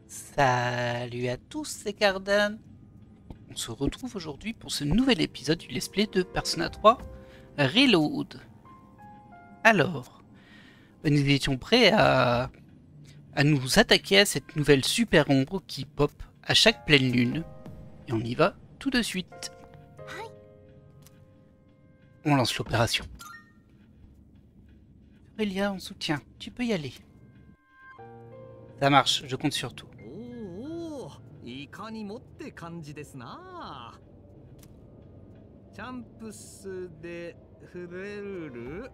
Salut à tous, c'est Cardan. On se retrouve aujourd'hui pour ce nouvel épisode du let's play de Persona 3 Reload. Alors, nous étions prêts à nous attaquer à cette nouvelle super ombre qui pop à chaque pleine lune. Et on y va tout de suite. On lance l'opération. Aurélia, on soutient. Tu peux y aller. Ça marche, je compte sur toi. いかにもって感じですな。チャンプスでフレル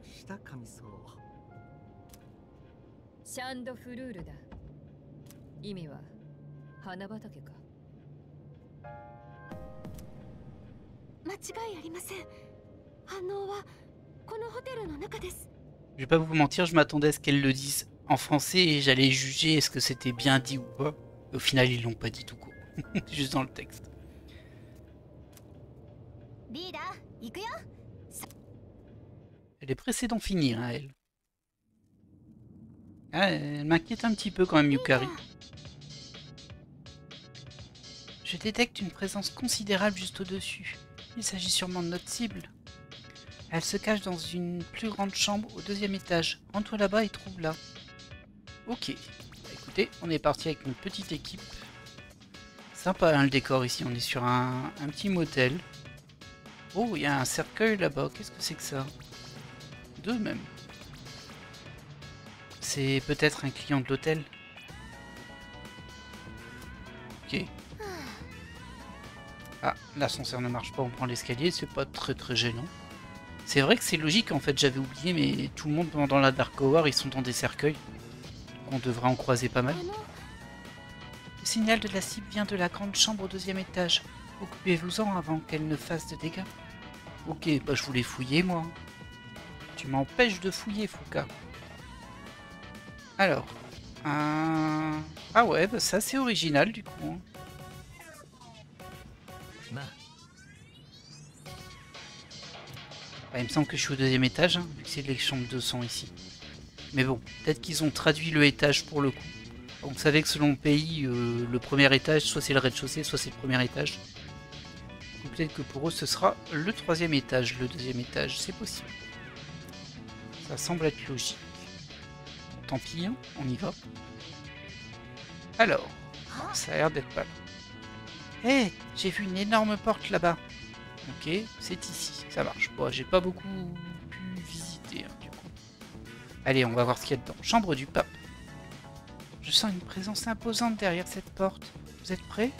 下噛みそう。シャンドフルールだ。意味は花畑か。間違いありません。反応はこのホテルの中です。 Je vais pas vous mentir, je m'attendais à ce qu'elle le dise en français et j'allais juger est-ce que c'était bien dit ou pas. Au final, ils l'ont pas dit tout court, juste dans le texte. Elle est pressée d'en finir, hein, elle. Ah, elle m'inquiète un petit peu quand même, Yukari. Je détecte une présence considérable juste au-dessus. Il s'agit sûrement de notre cible. Elle se cache dans une plus grande chambre au deuxième étage. Rends-toi là-bas et trouve-la. Ok. Écoutez, on est parti avec une petite équipe. Sympa hein, le décor ici, on est sur un petit motel. Oh, il y a un cercueil là-bas, qu'est-ce que c'est que ça? Deux même. C'est peut-être un client de l'hôtel. Ok. Ah, l'ascenseur ne marche pas, on prend l'escalier, c'est pas très gênant. C'est vrai que c'est logique en fait, j'avais oublié, mais tout le monde pendant la Dark Hour, ils sont dans des cercueils. On devrait en croiser pas mal. Le signal de la cible vient de la grande chambre au deuxième étage. Occupez-vous-en avant qu'elle ne fasse de dégâts. Ok, bah je voulais fouiller moi. Tu m'empêches de fouiller, Fuka. Alors. Ah ouais, bah ça c'est original du coup. Bah, il me semble que je suis au deuxième étage, hein, vu que c'est les chambres 200 ici. Mais bon, peut-être qu'ils ont traduit le étage pour le coup. On savait que selon le pays, le premier étage, soit c'est le rez-de-chaussée, soit c'est le premier étage. Ou peut-être que pour eux, ce sera le troisième étage, le deuxième étage, c'est possible. Ça semble être logique. Tant pis, hein, on y va. Alors, ça a l'air d'être pas là. Hé, j'ai vu une énorme porte là-bas. Ok, c'est ici, ça marche. Bon, j'ai pas beaucoup pu visiter, hein, du coup. Allez, on va voir ce qu'il y a dedans. Chambre du pape. Je sens une présence imposante derrière cette porte. Vous êtes prêts?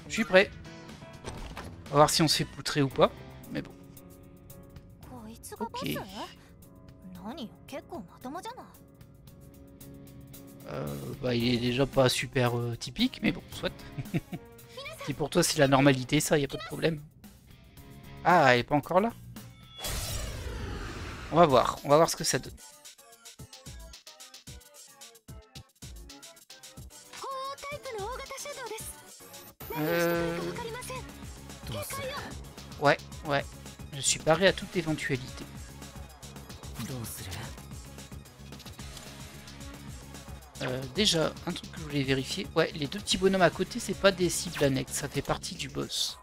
Je suis prêt. On va voir si on se fait poutrer ou pas. Mais bon. Ok. Bah, il est déjà pas super typique, mais bon, soit. Si pour toi c'est la normalité, ça, y a pas de problème. Ah, elle est pas encore là? On va voir ce que ça donne. Ouais, je suis paré à toute éventualité. Déjà, un truc que je voulais vérifier. Ouais, les deux petits bonhommes à côté, c'est pas des cibles annexes, ça fait partie du boss.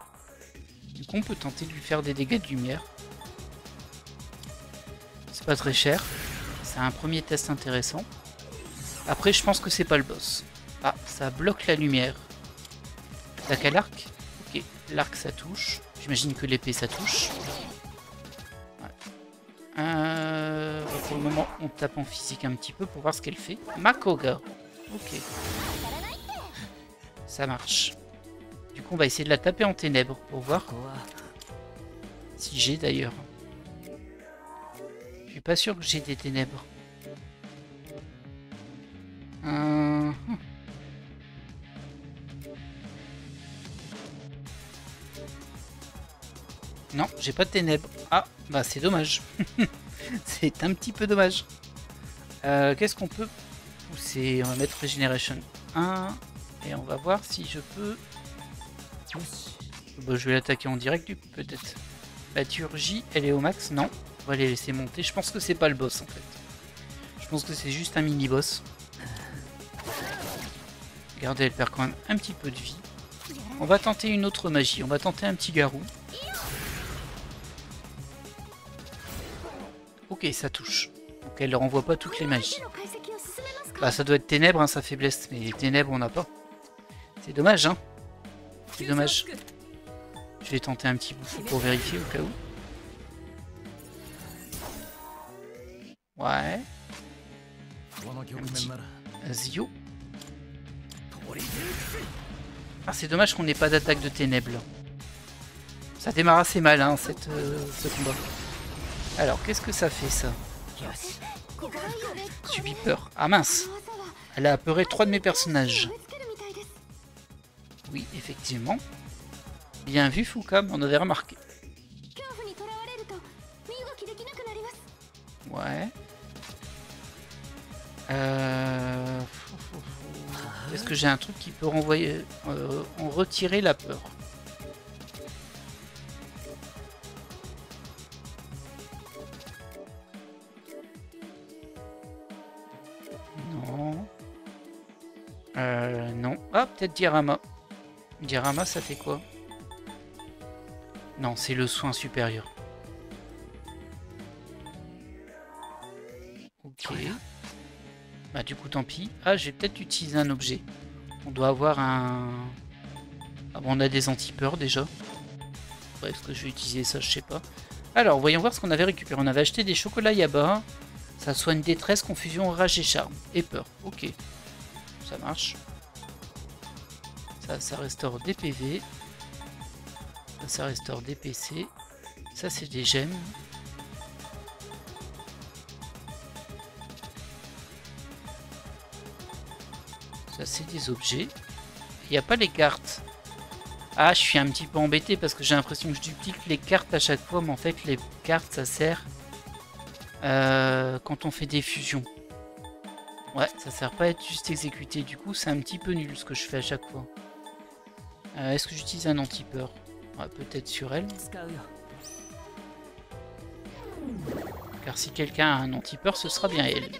Du coup, on peut tenter de lui faire des dégâts de lumière. C'est pas très cher. C'est un premier test intéressant. Après, je pense que c'est pas le boss. Ah, ça bloque la lumière. T'as qu'à l'arc? Ok, l'arc ça touche. J'imagine que l'épée ça touche. Ouais. Pour le moment, on tape en physique un petit peu pour voir ce qu'elle fait. Makoga. Ok. Ça marche. Du coup, on va essayer de la taper en ténèbres pour voir. Si j'ai d'ailleurs. Je suis pas sûr que j'ai des ténèbres. Non, j'ai pas de ténèbres. Ah, bah c'est dommage. C'est un petit peu dommage. Qu'est-ce qu'on peut pousser? On va mettre Regeneration 1. Et on va voir si je peux... Bah, je vais l'attaquer en direct du coup peut-être. La Turgie, elle est au max? Non. On va les laisser monter. Je pense que c'est pas le boss en fait. Je pense que c'est juste un mini-boss. Regardez, elle perd quand même un petit peu de vie. On va tenter une autre magie. On va tenter un petit garou. Ok, ça touche. Donc elle ne renvoie pas toutes les magies. Bah ça doit être ténèbres, hein, sa faiblesse. Mais ténèbres, on n'a pas. C'est dommage, hein. C'est dommage. Je vais tenter un petit bouffon pour vérifier au cas où. Ouais. Un petit Zio. Ah, c'est dommage qu'on n'ait pas d'attaque de ténèbres. Ça démarre assez mal, hein, ce combat. Alors, qu'est-ce que ça fait, ça? Subit peur. Ah mince. Elle a apeuré 3 de mes personnages. Oui, effectivement. Bien vu, Fukam, on avait remarqué. Ouais. Est-ce que j'ai un truc qui peut renvoyer, en retirer la peur? Non. Non. Ah, peut-être Diarama. Diarama, ça fait quoi? Non, c'est le soin supérieur. Ok. Bah du coup tant pis. Ah, je vais peut-être utiliser un objet. On doit avoir un... Ah bon, on a des anti-peurs déjà. Ouais, est-ce que je vais utiliser ça? Je sais pas. Alors, voyons voir ce qu'on avait récupéré. On avait acheté des chocolats Yaba. Ça soigne détresse, confusion, rage et charme. Et peur. Ok. Ça marche. Ça restaure des PV. Ça restaure des PC. Ça, c'est des gemmes. Ça, c'est des objets. Il n'y a pas les cartes. Ah, je suis un petit peu embêté parce que j'ai l'impression que je duplique les cartes à chaque fois. Mais en fait, les cartes, ça sert quand on fait des fusions. Ouais, ça sert pas à être juste exécuté. Du coup, c'est un petit peu nul ce que je fais à chaque fois. Est-ce que j'utilise un anti-peur? Ouais, peut-être sur elle. Car si quelqu'un a un anti-peur, ce sera bien elle.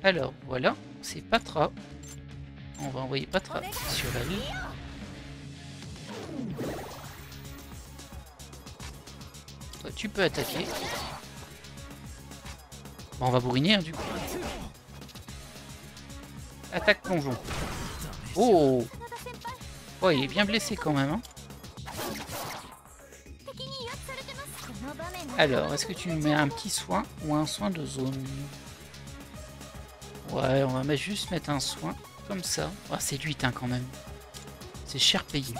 Alors, voilà, c'est Patra. On va envoyer Patra sur elle. Toi, tu peux attaquer. Bon, on va bourriner, hein, du coup. Attaque plongeon. Oh! Oh, il est bien blessé quand même, hein. Alors, est-ce que tu mets un petit soin ou un soin de zone? Ouais, on va juste mettre un soin comme ça. Ah, c'est 8 hein, quand même. C'est cher payé.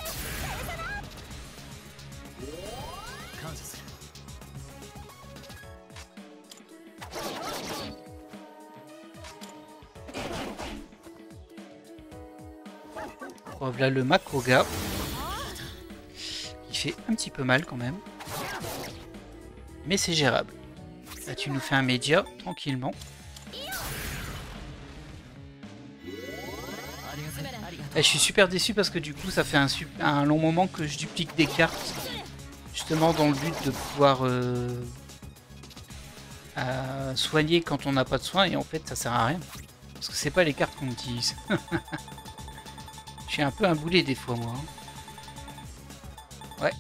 Voilà le Makoga. Il fait un petit peu mal quand même. Mais c'est gérable. Là, tu nous fais un média tranquillement. Et je suis super déçu parce que du coup ça fait un long moment que je duplique des cartes. Justement dans le but de pouvoir soigner quand on n'a pas de soins. Et en fait ça sert à rien. Parce que c'est pas les cartes qu'on utilise. Je suis un peu un boulet des fois moi. Ouais.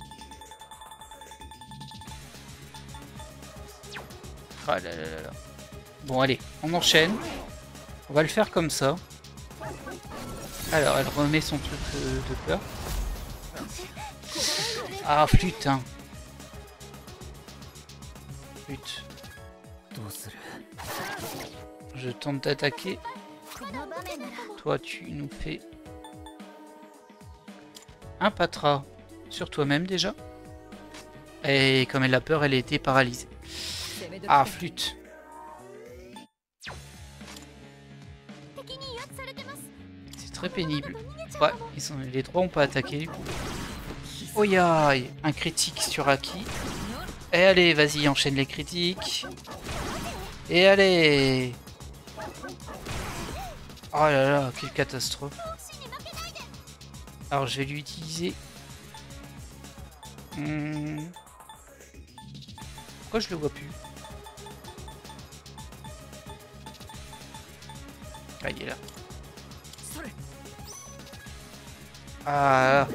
Ah là là là là. Bon allez, on enchaîne. On va le faire comme ça. Alors elle remet son truc de peur. Ah flûte hein. Flûte. Je tente d'attaquer. Toi tu nous fais un Patra sur toi-même déjà. Et comme elle a peur, elle a été paralysée. Ah flûte. C'est très pénible. Ouais, les trois ont pas attaqué du coup. Oh ya, un critique sur Aki. Et allez, vas-y, enchaîne les critiques. Et allez. Oh là là, quelle catastrophe. Alors je vais lui utiliser... Pourquoi je le vois plus? Ah, il est là. Ah,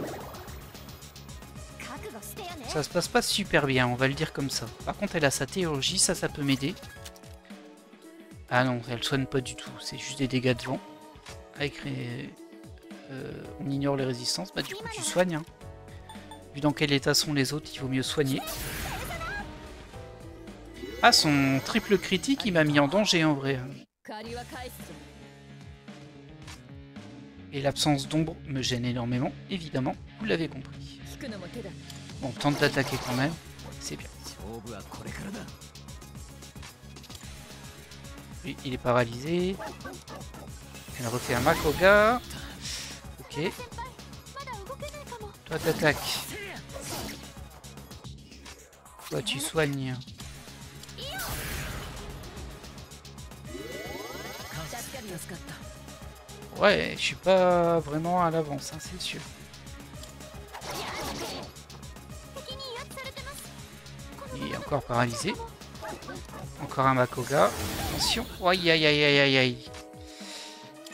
覚悟してよね。 ça se passe pas super bien, on va le dire comme ça. Par contre, elle a sa théologie, ça peut m'aider. Ah non, elle soigne pas du tout, c'est juste des dégâts de vent. Avec on ignore les résistances, bah du coup tu soignes. Hein. Vu dans quel état sont les autres, il vaut mieux soigner. Ah, son triple critique, il m'a mis en danger en vrai. 借りは返すぞ。 Et l'absence d'ombre me gêne énormément, évidemment, vous l'avez compris. 引くのも手だ。 Bon, tente d'attaquer quand même, c'est bien. 勝負はこれからだ。 Lui, il est paralysé. Elle refait un Makoga. Ok, まだ動けないかも。 toi t'attaques. Toi tu soignes. 助かった。 Ouais, je suis pas vraiment à l'avance, hein, c'est sûr. 敵に威圧されてます。この Il est encore paralysé. Encore un Makoga. Attention. Aïe aïe aïe aïe aïe aïe.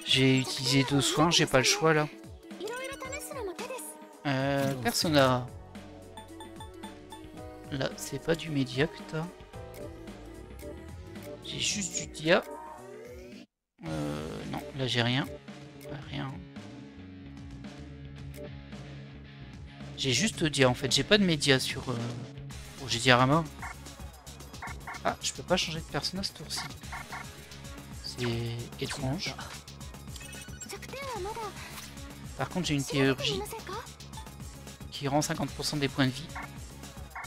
J'ai utilisé 2 soins, j'ai pas le choix là. いろいろ試すのも手です。 Persona. Là, c'est pas du média que t'as. J'ai juste du dia. Non, là j'ai rien. Rien. J'ai juste dia en fait, j'ai pas de média sur... Oh, j'ai diarama. Ah, je peux pas changer de persona ce tour-ci. C'est étrange. 弱点はまだ Par contre, j'ai une 調べて théurgie みませんか？ qui rend 50% des points de vie.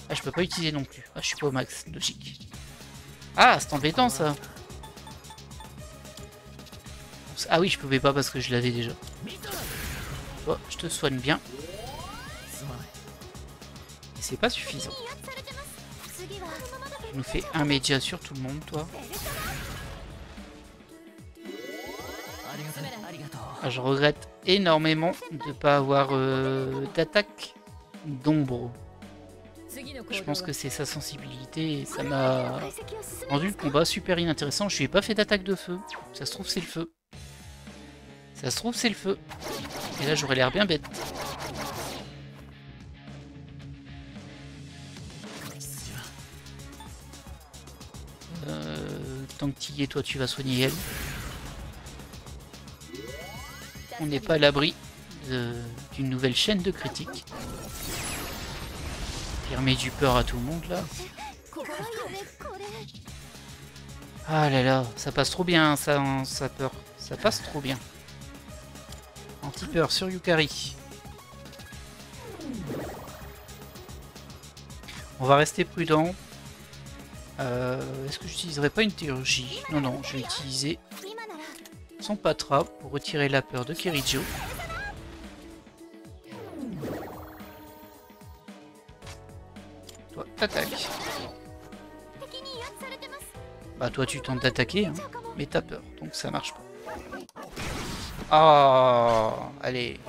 Ah, je peux pas utiliser non plus. Ah, je suis pas au max, logique. Ah, c'est embêtant ça. Ah oui, je pouvais pas parce que je l'avais déjà. Bon, je te soigne bien. Et c'est pas suffisant. 威圧されてます。次はこのままだと Tu nous fais un média sur tout le monde, toi. ありがとう。ありがとう。 Ah, je regrette énormément de pas avoir d'attaque d'ombre. 次の行 Je 動 pense は que c'est sa sensibilité et ça m'a 解析を進め rendu le combat super inintéressant. Je lui ai pas fait d'attaque de feu. Ça se trouve, c'est le feu. Ça se trouve, c'est le feu. Et là, j'aurais l'air bien bête. Tant que tu y es, toi, tu vas soigner elle. On n'est pas à l'abri d'une nouvelle chaîne de critiques. Qui remet du peur à tout le monde, là. 怖いよねこれ。 Ah là là, ça passe trop bien, ça peur. Ça passe trop bien. Anti-peur sur Yukari. On va rester prudent. Est-ce que j'utiliserai pas une théurgie? Non, non, je vais utiliser 今なら son patra pour retirer la peur de Kirijo. Toi, t'attaques. 敵に威圧されてます。 Bah toi tu tentes d'attaquer, hein, じゃあかも。 mais t'as peur, donc ça marche pas. Oh, allez.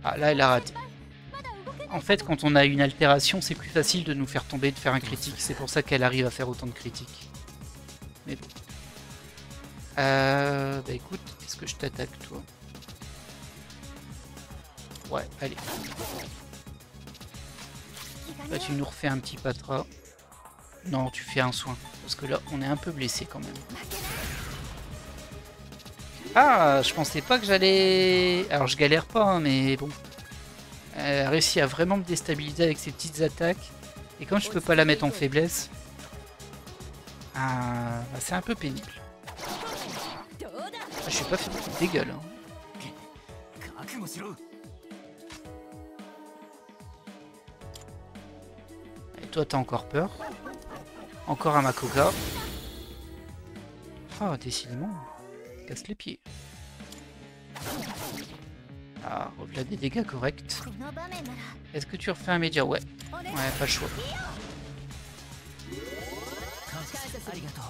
Ah là elle a raté. まだ動けない。 En fait quand on a une altération c'est plus facile de nous faire tomber, de faire un critique. C'est pour ça qu'elle arrive à faire autant de critiques. Mais bon. Bah écoute, est-ce que je t'attaque toi? Ouais, allez. Là tu nous refais un petit patra. Non, tu fais un soin. Parce que là, on est un peu blessé quand même. Ah, je pensais pas que j'allais... Alors je galère pas, hein, mais bon. Elle a réussi à vraiment me déstabiliser avec ses petites attaques. Et comme je peux pas la mettre en faiblesse... Ah, bah, c'est un peu pénible. どうだ。 Ah, je suis pas fait beaucoup de dégâts là. 覚悟しろ。 Et toi, t'as encore peur. Encore un Makoga. Ah, décidément. Casse les pieds. Ah, au-delà des dégâts corrects. この場面なら Est-ce que tu refais un média? Ouais. お願い。 Ouais, pas le choix. 感謝する。ありがとう。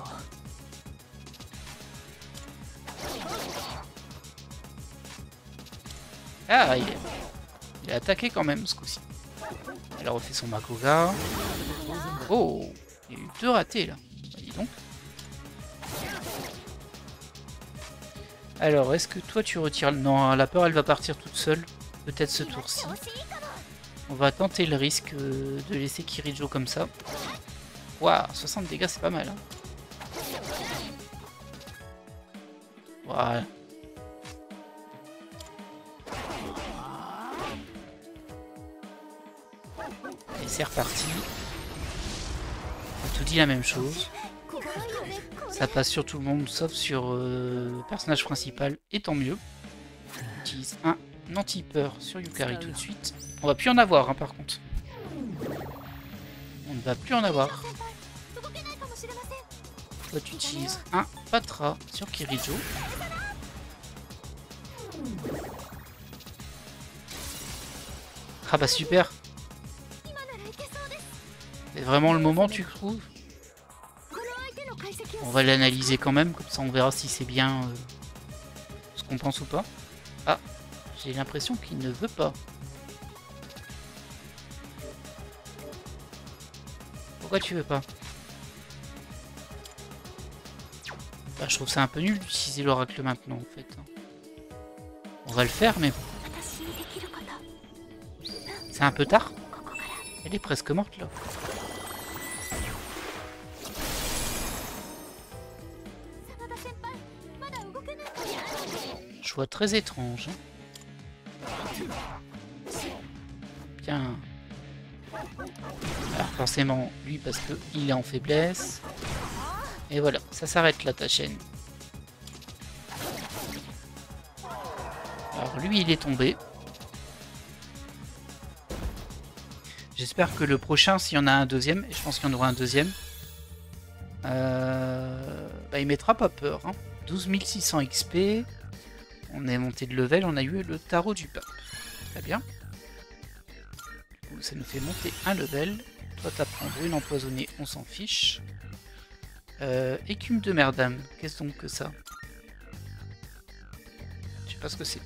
Ah, il a attaqué quand même ce coup-ci. Elle a refait son Makoga. Oh, il y a eu 2 ratés là. Bah, dis donc. Alors, est-ce que toi tu retires... Non, la peur elle va partir toute seule. Peut-être ce tour-ci. On va tenter le risque de laisser Kirijo comme ça. Waouh, 60 dégâts c'est pas mal. Hein. Voilà. Et c'est reparti. On tout dit la même chose. Ça passe sur tout le monde sauf sur le personnage principal, et tant mieux. On utilise un anti-peur sur Yukari tout de suite. On va plus en avoir hein, par contre. On ne va plus en avoir. Toi tu utilises un Patra sur Kirijo. Ah bah super. C'est vraiment le moment tu trouves? On va l'analyser quand même, comme ça on verra si c'est bien ce qu'on pense ou pas. Ah, j'ai l'impression qu'il ne veut pas. Pourquoi tu veux pas? Bah, je trouve ça un peu nul d'utiliser l'oracle maintenant en fait. On va le faire mais... C'est un peu tard. Elle est presque morte là. Choix très étrange. Bien. Alors forcément, lui parce qu'il est en faiblesse. Et voilà, ça s'arrête là ta chaîne. Alors lui il est tombé. J'espère que le prochain, s'il y en a un deuxième, et je pense qu'il y en aura un deuxième, bah, il mettra pas peur. Hein. 12 600 XP. On est monté de level, on a eu le tarot du pape. Très bien. Donc, ça nous fait monter un level. Toi t'apprends brune empoisonnée, on s'en fiche. Écume de merdame, qu'est-ce donc que ça? Je sais pas ce que c'est.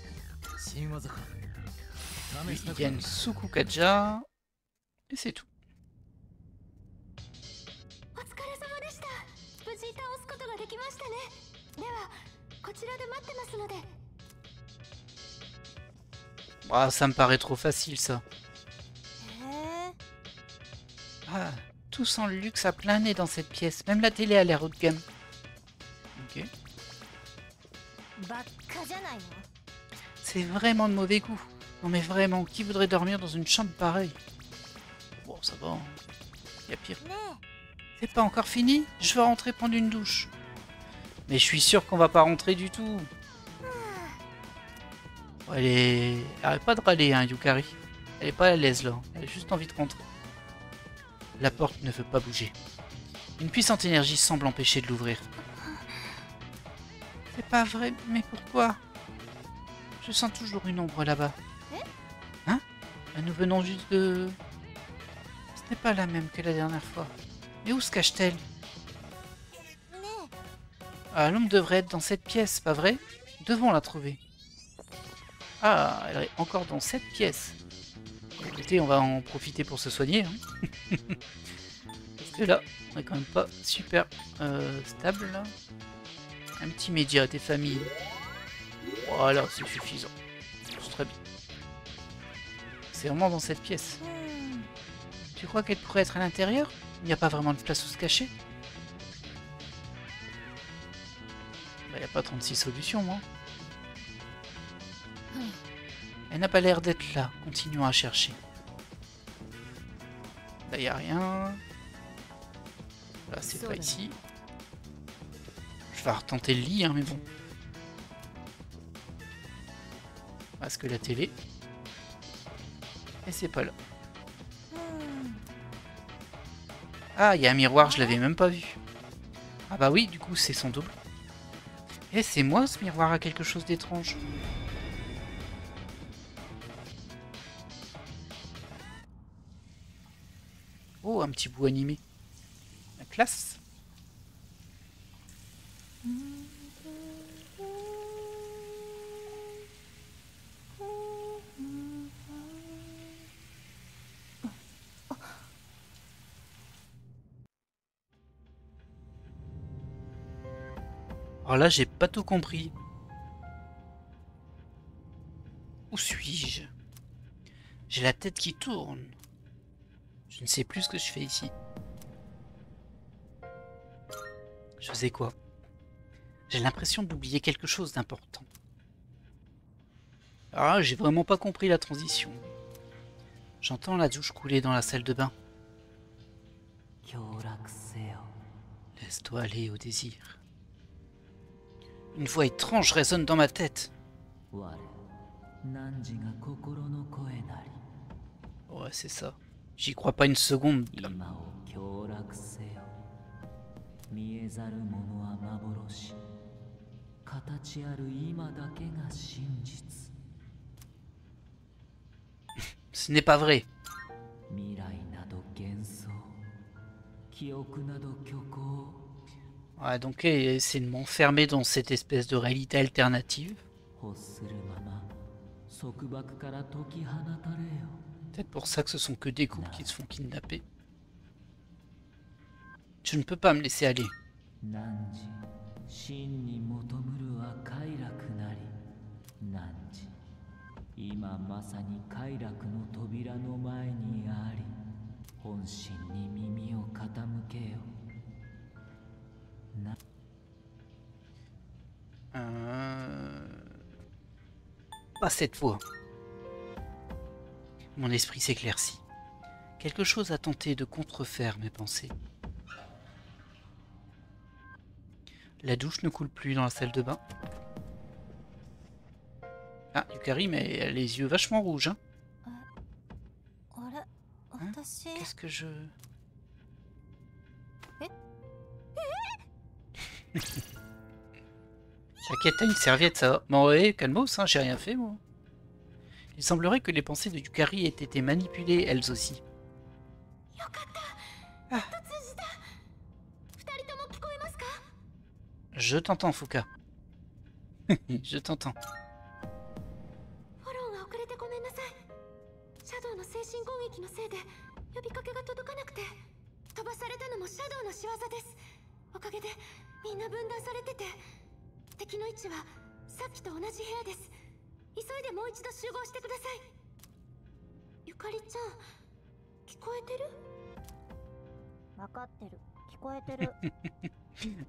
Lui, il gagne Sukukaja. Et c'est tout. Ah, ça me paraît trop facile ça. Ah, tout sent le luxe à plein nez dans cette pièce. Même la télé a l'air haut de gamme. Ok. C'est vraiment de mauvais goût. Non mais vraiment, qui voudrait dormir dans une chambre pareille? Bon, ça va. Il y a pire. C'est pas encore fini? Je veux rentrer prendre une douche. Mais je suis sûr qu'on va pas rentrer du tout. Elle est... Arrête pas de râler, hein, Yukari. Elle est pas à l'aise là. Elle a juste envie de rentrer. La porte ne veut pas bouger. Une puissante énergie semble empêcher de l'ouvrir. C'est pas vrai, mais pourquoi? Je sens toujours une ombre là-bas. Hein? Nous venons juste de... Ce n'est pas la même que la dernière fois. Mais où se cache-t-elle? Ah, l'ombre devrait être dans cette pièce, pas vrai? Nous devons la trouver. Ah, elle est encore dans cette pièce. Écoutez, on va en profiter pour se soigner. Hein. Parce que là, on est quand même pas super stable. Là. Un petit média des familles. Voilà, c'est suffisant. C'est très bien. C'est vraiment dans cette pièce. Tu crois qu'elle pourrait être à l'intérieur? Il n'y a pas vraiment de place où se cacher? Bah, il n'y a pas 36 solutions, moi. Elle n'a pas l'air d'être là. Continuons à chercher. Là, il n'y a rien. Là, c'est pas ici. Je vais retenter le lit, hein, mais bon. Parce que la télé. Et c'est pas là. Ah, il y a un miroir, je l'avais même pas vu. Ah bah oui, du coup, c'est son double. Et c'est moi, ce miroir a quelque chose d'étrange. Oh, un petit bout animé. La classe. Alors là, j'ai pas tout compris. Où suis-je? J'ai la tête qui tourne. Je ne sais plus ce que je fais ici. Je faisais quoi? J'ai l'impression d'oublier quelque chose d'important. Ah, j'ai vraiment pas compris la transition. J'entends la douche couler dans la salle de bain. Laisse-toi aller au désir. Une voix étrange résonne dans ma tête. Ouais, c'est ça. J'y crois pas une seconde. Ce n'est pas vrai. Ouais, donc c'est de m'enfermer dans cette espèce de réalité alternative. Peut-être pour ça que ce sont que des couples qui se font kidnapper. Je ne peux pas me laisser aller. Pas cette fois. Mon esprit s'éclaircit. Quelque chose a tenté de contrefaire mes pensées. La douche ne coule plus dans la salle de bain. Ah, Yukari, mais elle a les yeux vachement rouges, hein. Hein? Qu'est-ce que je... T'inquiète, t'as une serviette, ça va. Bon, ouais, calmos, hein, j'ai rien fait, moi. Il semblerait que les pensées de Yukari aient été manipulées, elles aussi. Ah. Je t'entends, Fuka. Je t'entends.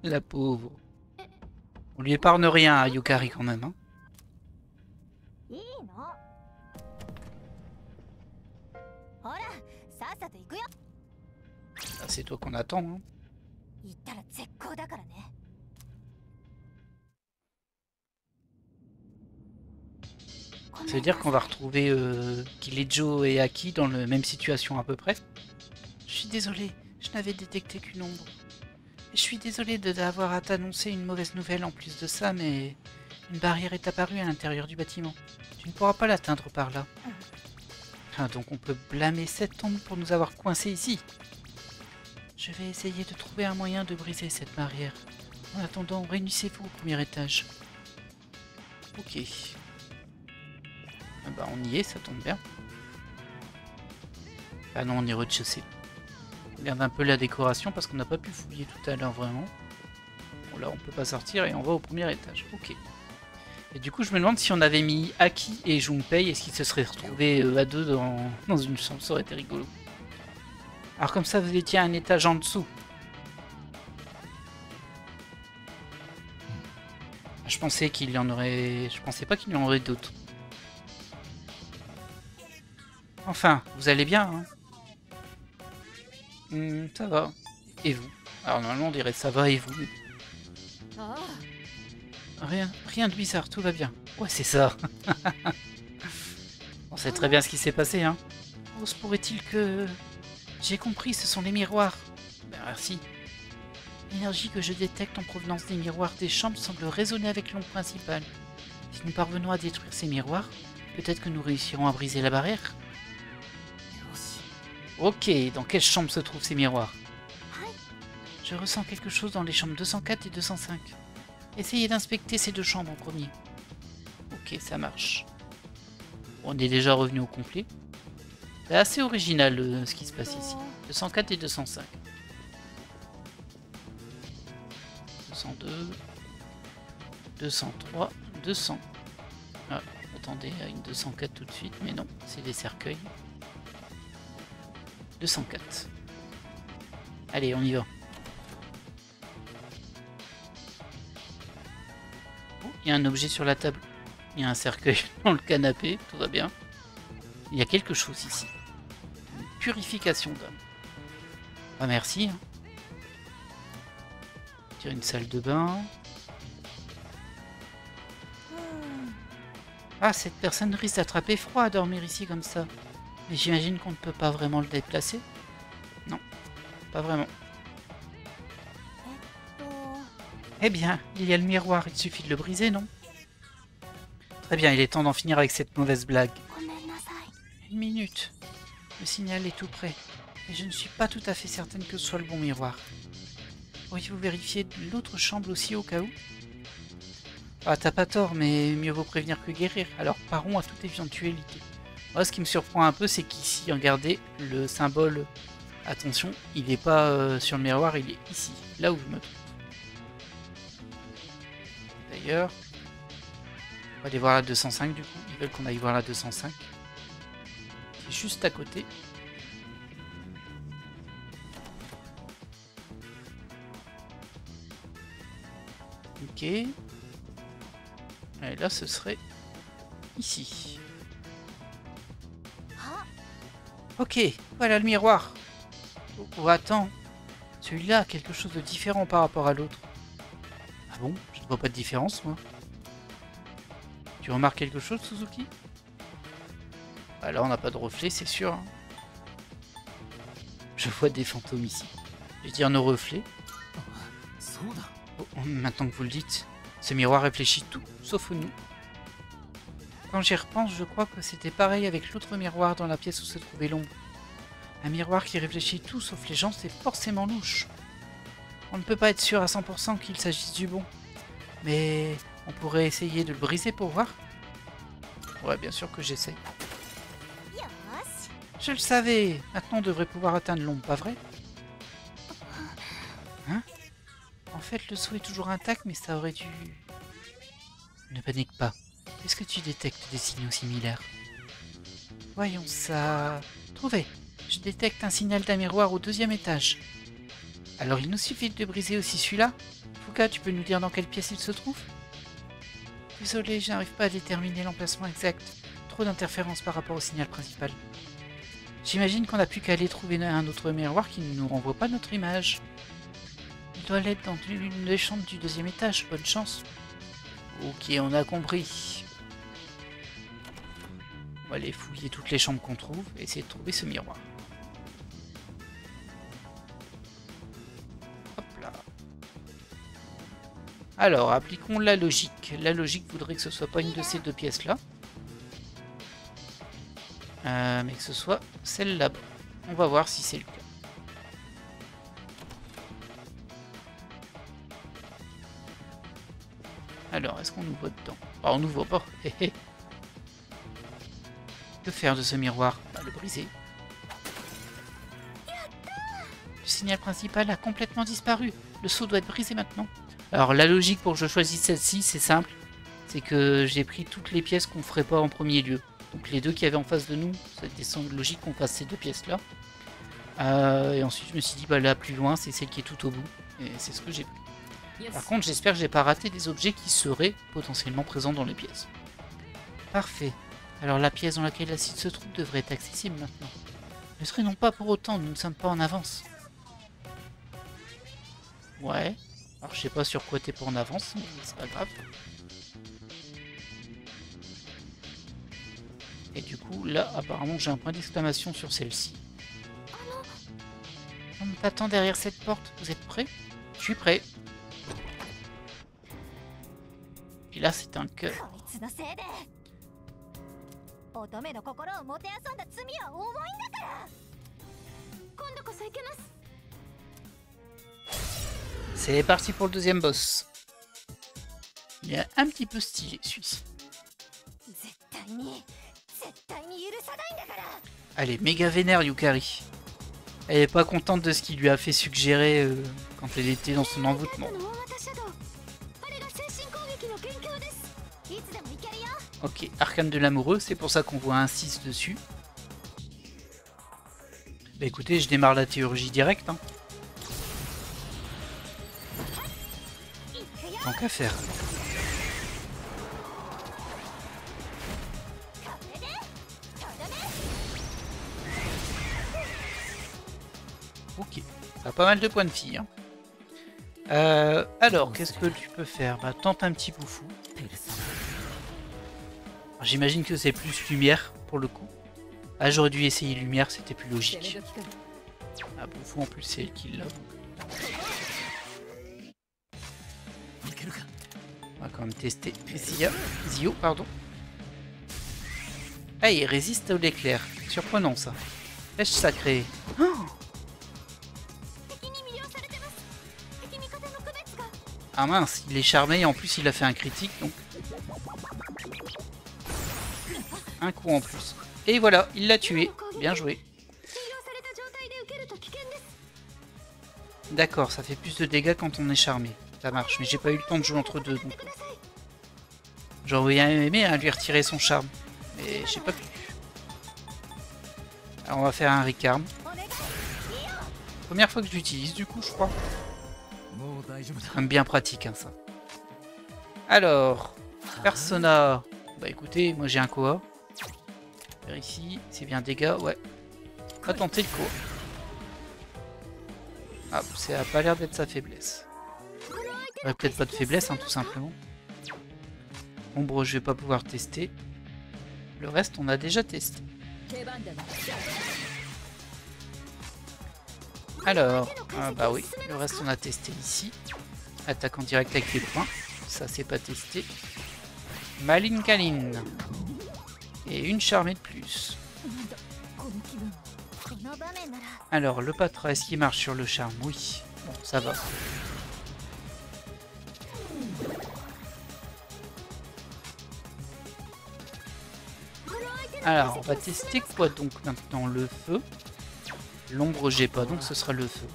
La pauvre. On lui épargne rien à Yukari quand même, hein. Ah, c'est toi qu'on attend, hein. Ça veut dire qu'on va retrouver Killejo et Aki dans la même situation à peu près. Je suis désolé, je n'avais détecté qu'une ombre. Je suis désolé d'avoir à t'annoncer une mauvaise nouvelle en plus de ça, mais une barrière est apparue à l'intérieur du bâtiment. Tu ne pourras pas l'atteindre par là. Ah, donc on peut blâmer cette ombre pour nous avoir coincés ici. Je vais essayer de trouver un moyen de briser cette barrière. En attendant, réunissez-vous au premier étage. Ok. Ah bah on y est, ça tombe bien. Ah non, on est rez-de-chaussée. Regarde un peu la décoration parce qu'on n'a pas pu fouiller tout à l'heure vraiment. Bon là on peut pas sortir et on va au premier étage. Ok. Et du coup je me demande si on avait mis Aki et Junpei, est-ce qu'ils se seraient retrouvés à deux dans une chambre, ça aurait été rigolo. Alors comme ça vous étiez à un étage en dessous. Je pensais qu'il y en aurait... Je pensais pas qu'il y en aurait d'autres. Enfin, vous allez bien, hein? Ça va. Et vous? Alors normalement on dirait ça va et vous. Rien de bizarre, tout va bien. Ouais, c'est ça. On sait très bien ce qui s'est passé, hein. Oh, se pourrait-il que... J'ai compris, ce sont les miroirs. Ben merci. L'énergie que je détecte en provenance des miroirs des chambres semble résonner avec l'ombre principale. Si nous parvenons à détruire ces miroirs, peut-être que nous réussirons à briser la barrière. Ok, dans quelle chambre se trouvent ces miroirs? Je ressens quelque chose dans les chambres 204 et 205. Essayez d'inspecter ces deux chambres en premier. Ok, ça marche. On est déjà revenu au complet. C'est assez original ce qui se passe ici. 204 et 205. 202, 203, 200. Ah, m'attendais à une 204 tout de suite, mais non, c'est des cercueils. 204. Allez, on y va. Oh, il y a un objet sur la table. Il y a un cercueil dans le canapé, tout va bien. Il y a quelque chose ici. Une purification d'âme. Ah merci. Hein. Tiens, une salle de bain. Ah, cette personne risque d'attraper froid à dormir ici comme ça. Mais j'imagine qu'on ne peut pas vraiment le déplacer. Non, pas vraiment. Eh bien, il y a le miroir, il suffit de le briser, non? Très bien, il est temps d'en finir avec cette mauvaise blague. 1 minute. Le signal est tout près. Et je ne suis pas tout à fait certaine que ce soit le bon miroir. Pourriez-vous vérifier l'autre chambre aussi au cas où? Ah, t'as pas tort, mais mieux vaut prévenir que guérir. Alors parons à toute éventualité. Moi, ce qui me surprend un peu, c'est qu'ici, regardez, le symbole, attention, il n'est pas sur le miroir, il est ici, là où je me trouve. D'ailleurs, on va aller voir la 205 du coup, ils veulent qu'on aille voir la 205. C'est juste à côté. Ok. Et là, ce serait ici. Ok, voilà le miroir. Oh, attends. Celui-là a quelque chose de différent par rapport à l'autre. Ah bon? Je ne vois pas de différence, moi. Tu remarques quelque chose, Suzuki? Ah, là, on n'a pas de reflet, c'est sûr. Hein. Je vois des fantômes ici. Je vais dire nos reflets. Oh, maintenant que vous le dites, ce miroir réfléchit tout, sauf nous. Quand j'y repense, je crois que c'était pareil avec l'autre miroir dans la pièce où se trouvait l'ombre. Un miroir qui réfléchit tout sauf les gens, c'est forcément louche. On ne peut pas être sûr à 100% qu'il s'agisse du bon. Mais on pourrait essayer de le briser pour voir. Ouais, bien sûr que j'essaie. Je le savais. Maintenant on devrait pouvoir atteindre l'ombre, pas vrai? Hein? En fait, le saut est toujours intact, mais ça aurait dû... Ne panique pas. Est-ce que tu détectes des signaux similaires? Voyons ça... Trouvé. Je détecte un signal d'un miroir au 2e étage. Alors il nous suffit de briser aussi celui-là. Fuka, tu peux nous dire dans quelle pièce il se trouve? Désolé, je n'arrive pas à déterminer l'emplacement exact. Trop d'interférences par rapport au signal principal. J'imagine qu'on n'a plus qu'à aller trouver un autre miroir qui ne nous renvoie pas notre image. Il doit l'être dans l'une des chambres du 2e étage. Bonne chance. Ok, on a compris. On va aller fouiller toutes les chambres qu'on trouve et essayer de trouver ce miroir. Hop là. Alors, appliquons la logique. La logique voudrait que ce soit pas une de ces deux pièces-là. Mais que ce soit celle-là. On va voir si c'est le cas. Alors, est-ce qu'on nous voit dedans? Ah, on nous voit pas. Que faire de ce miroir? Bah, le briser. Le signal principal a complètement disparu. Le seau doit être brisé maintenant. Alors, la logique pour que je choisisse celle-ci, c'est simple. C'est que j'ai pris toutes les pièces qu'on ferait pas en premier lieu. Donc, les deux qui avaient en face de nous, c'était logique qu'on fasse ces deux pièces-là. Et ensuite, je me suis dit, bah là, plus loin, c'est celle qui est tout au bout. Et c'est ce que j'ai pris. Par contre, j'espère que j'ai pas raté des objets qui seraient potentiellement présents dans les pièces. Parfait. Alors la pièce dans laquelle l'acide se trouve devrait être accessible maintenant. Ne serait non pas pour autant, nous ne sommes pas en avance. Ouais. Alors je sais pas sur quoi t'es pas en avance, mais c'est pas grave. Et du coup, là, apparemment, j'ai un point d'exclamation sur celle-ci. On t'attend derrière cette porte. Vous êtes prêts? Je suis prêt. Et là, c'est un cœur. C'est parti pour le deuxième boss. Il est un petit peu stylé, celui-ci. Elle est méga vénère, Yukari. Elle est pas contente de ce qu'il lui a fait suggérer quand elle était dans son envoûtement. Ok, arcane de l'amoureux, c'est pour ça qu'on voit un 6 dessus. Bah écoutez, je démarre la théurgie directe. Hein. Tant qu'à faire. Ok, ça a pas mal de points de vie. Hein. Alors, qu'est-ce que tu peux faire? Bah, tente un petit boufou. J'imagine que c'est plus lumière pour le coup. Ah, j'aurais dû essayer lumière, c'était plus logique. Ah, boufou en plus, c'est elle qui l'a. On va quand même tester Zio, pardon. Ah, il résiste à l'éclair. Surprenant ça. Flèche sacrée. Oh, ah mince, il est charmé et en plus il a fait un critique donc. Un coup en plus. Et voilà, il l'a tué. Bien joué. D'accord, ça fait plus de dégâts quand on est charmé. Ça marche, mais j'ai pas eu le temps de jouer entre deux donc. J'aurais bien aimé hein, lui retirer son charme. Mais j'ai pas pu. Alors on va faire un Ricarme. Première fois que je l'utilise du coup je crois. C'est quand même bien pratique hein, ça. Alors, Persona. Bah écoutez, moi j'ai un Koa. Faire ici, c'est bien dégâts, ouais. On va tenter le Koa. Ah, ça a pas l'air d'être sa faiblesse. Ouais, peut-être pas de faiblesse, hein, tout simplement. Ombre, je vais pas pouvoir tester. Le reste, on a déjà testé. Alors, bah oui, le reste on a testé ici. Attaque en direct avec les points. Ça, c'est pas testé. Maline Kaline. Et une charmée de plus. Alors, le Patra, est-ce qu'il marche sur le charme? Oui. Bon, ça va. Alors, on va tester quoi donc maintenant? Le feu. L'ombre, j'ai pas, donc ce sera le feu.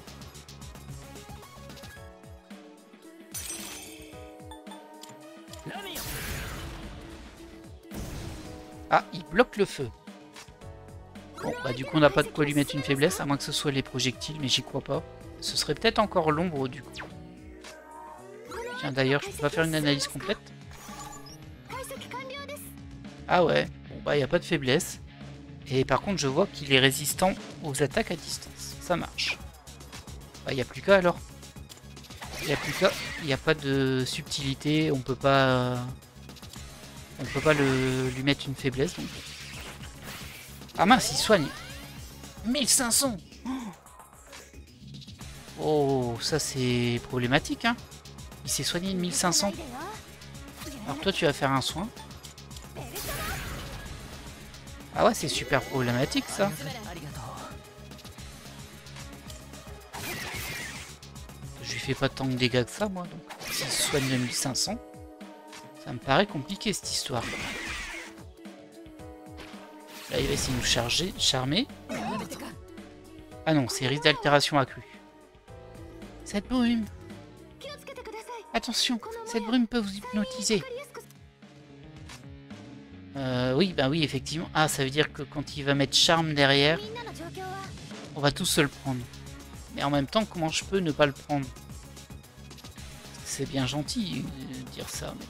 Ah, il bloque le feu. Bon, bah du coup, on n'a pas de quoi lui mettre une faiblesse, à moins que ce soit les projectiles, mais j'y crois pas. Ce serait peut-être encore l'ombre, du coup. Tiens, d'ailleurs, je peux pas faire une analyse complète. Ah ouais, bon bah, il n'y a pas de faiblesse. Et par contre, je vois qu'il est résistant aux attaques à distance. Ça marche. Bah, il n'y a plus qu'à alors. Il n'y a plus qu'à. Il n'y a pas de subtilité, on peut pas... On peut pas lui mettre une faiblesse. Donc. Ah mince, il soigne. 1500. Oh, ça c'est problématique, hein. Il s'est soigné de 1500. Alors toi, tu vas faire un soin. Ah ouais, c'est super problématique, ça. Je lui fais pas tant de dégâts que ça, moi. Donc, s'il soigne de 1500... Ça me paraît compliqué cette histoire. Là il va essayer de nous charmer. Ah non, c'est risque d'altération accrue. Cette brume. Attention, cette brume peut vous hypnotiser. Oui, bah oui, effectivement. Ah, ça veut dire que quand il va mettre charme derrière, on va tous se le prendre. Mais en même temps, comment je peux ne pas le prendre? C'est bien gentil de dire ça, mais...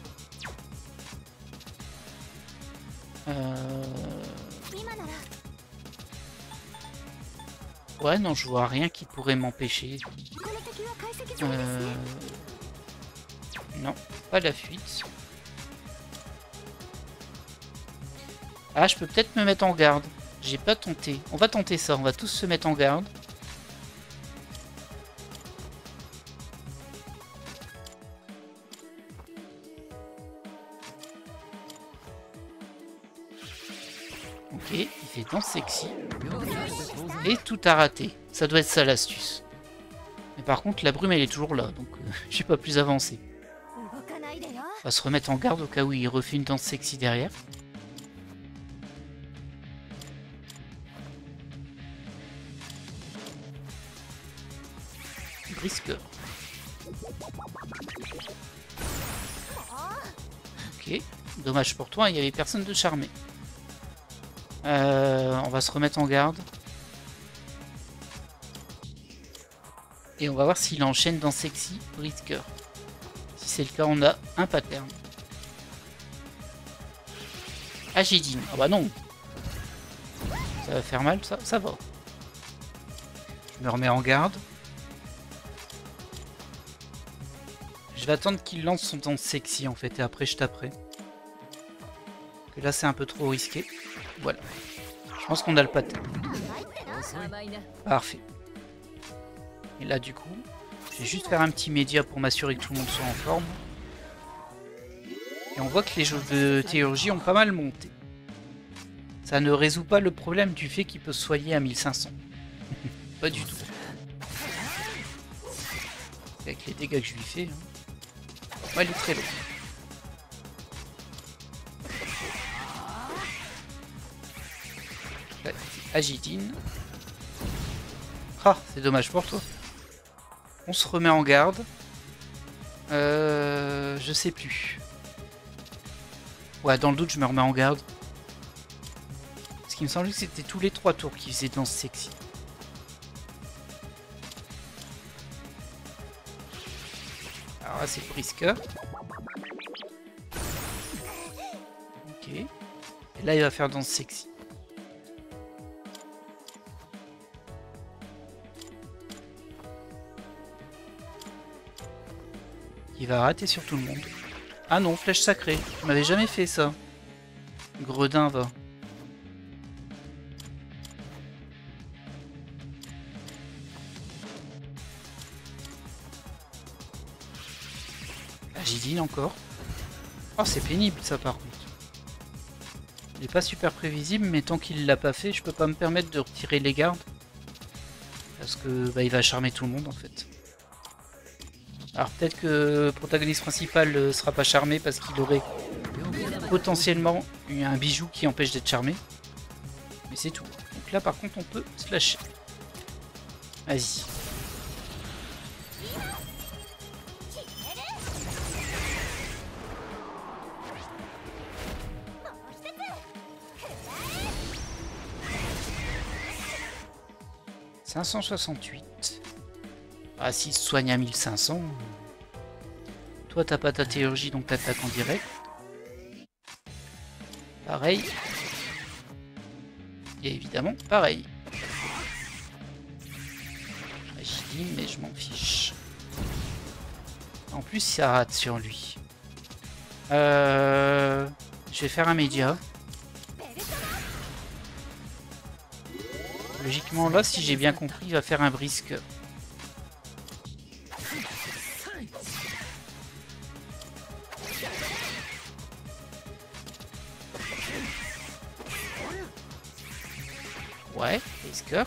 Ouais, non, je vois rien qui pourrait m'empêcher. Non, pas la fuite. Ah, je peux peut-être me mettre en garde. J'ai pas tenté. On va tenter ça, on va tous se mettre en garde. Ok, il fait danse sexy. Et tout a raté. Ça doit être ça l'astuce. Mais par contre, la brume elle est toujours là, donc je suis pas plus avancé. On va se remettre en garde au cas où il refait une danse sexy derrière. Brisqueur. Ok. Dommage pour toi, il n'y avait personne de charmé. On va se remettre en garde. Et on va voir s'il enchaîne dans Sexy Brisker. Si c'est le cas, on a un pattern. Agidine. Ah bah non. Ça va faire mal, ça va. Je me remets en garde. Je vais attendre qu'il lance son temps sexy en fait et après je taperai. Que là c'est un peu trop risqué. Voilà. Je pense qu'on a le pattern. Parfait. Et là du coup, je vais juste faire un petit média pour m'assurer que tout le monde soit en forme. Et on voit que les jeux de théurgie ont pas mal monté. Ça ne résout pas le problème du fait qu'il peut se soigner à 1500. Pas du tout. Avec les dégâts que je lui fais. Ouais, il est très long. Agidine. Ah, c'est dommage pour toi. On se remet en garde. Je sais plus. Ouais, dans le doute, je me remets en garde. Parce qu'il me semblait que c'était tous les 3 tours qui faisaient danse sexy. Alors là, c'est Brisker. Ok. Et là, il va faire danse sexy. Il va rater sur tout le monde. Ah non, flèche sacrée. Tu m'avais jamais fait ça. Gredin va. Agidine encore. Oh, c'est pénible ça par contre. Il n'est pas super prévisible, mais tant qu'il l'a pas fait, je peux pas me permettre de retirer les gardes. Parce que bah, il va charmer tout le monde en fait. Alors peut-être que le protagoniste principal sera pas charmé parce qu'il aurait potentiellement un bijou qui empêche d'être charmé. Mais c'est tout. Donc là par contre on peut se lâcher. Vas-y. « 568. » Ah, s'il se soigne à 1500. Toi, t'as pas ta théurgie, donc t'attaques en direct. Pareil. Et évidemment, pareil. Agidine, mais je m'en fiche. En plus, ça rate sur lui. Je vais faire un média. Logiquement, là, si j'ai bien compris, il va faire un Brisker. Ouais, Brisker.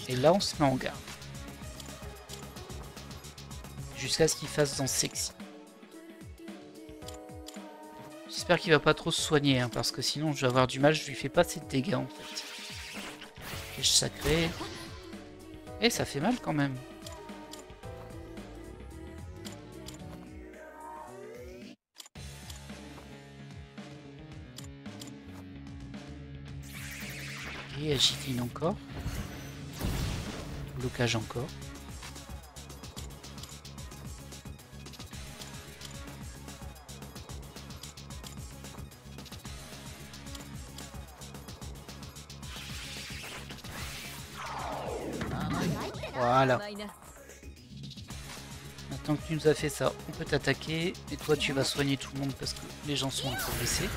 Et là, on se met en garde. Jusqu'à ce qu'il fasse dans sexy. J'espère qu'il va pas trop se soigner, hein, parce que sinon je vais avoir du mal, je lui fais pas assez de dégâts en fait. Flèche sacrée. Et ça fait mal quand même. Et agitine encore. Blocage encore. Voilà. Maintenant que tu nous as fait ça, on peut t'attaquer. Et toi, tu vas soigner tout le monde parce que les gens sont un peu blessés.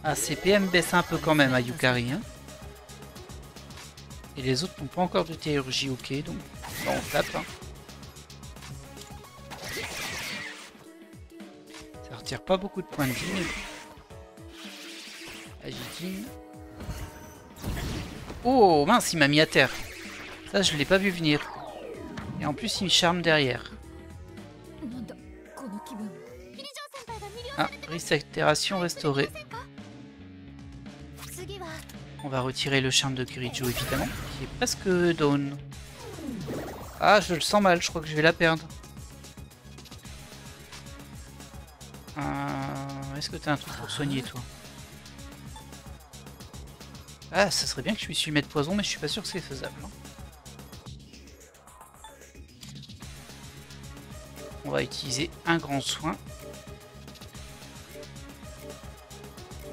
Ah, ses PM baissent un peu quand même à Yukari. Hein. Et les autres n'ont pas encore de théurgie, ok. Donc, bah, on tape. Hein. Ça retire pas beaucoup de points de vie. Agitine. Oh, mince, il m'a mis à terre. Ça, je l'ai pas vu venir. Et en plus, il me charme derrière. Ah, récupération restaurée. On va retirer le charme de Kirijo, évidemment, qui est presque down. Ah, je le sens mal, je crois que je vais la perdre. est-ce que t'as un truc pour soigner, toi? Ah, ça serait bien que je puisse lui mettre poison, mais je suis pas sûr que c'est faisable. Hein. On va utiliser un grand soin.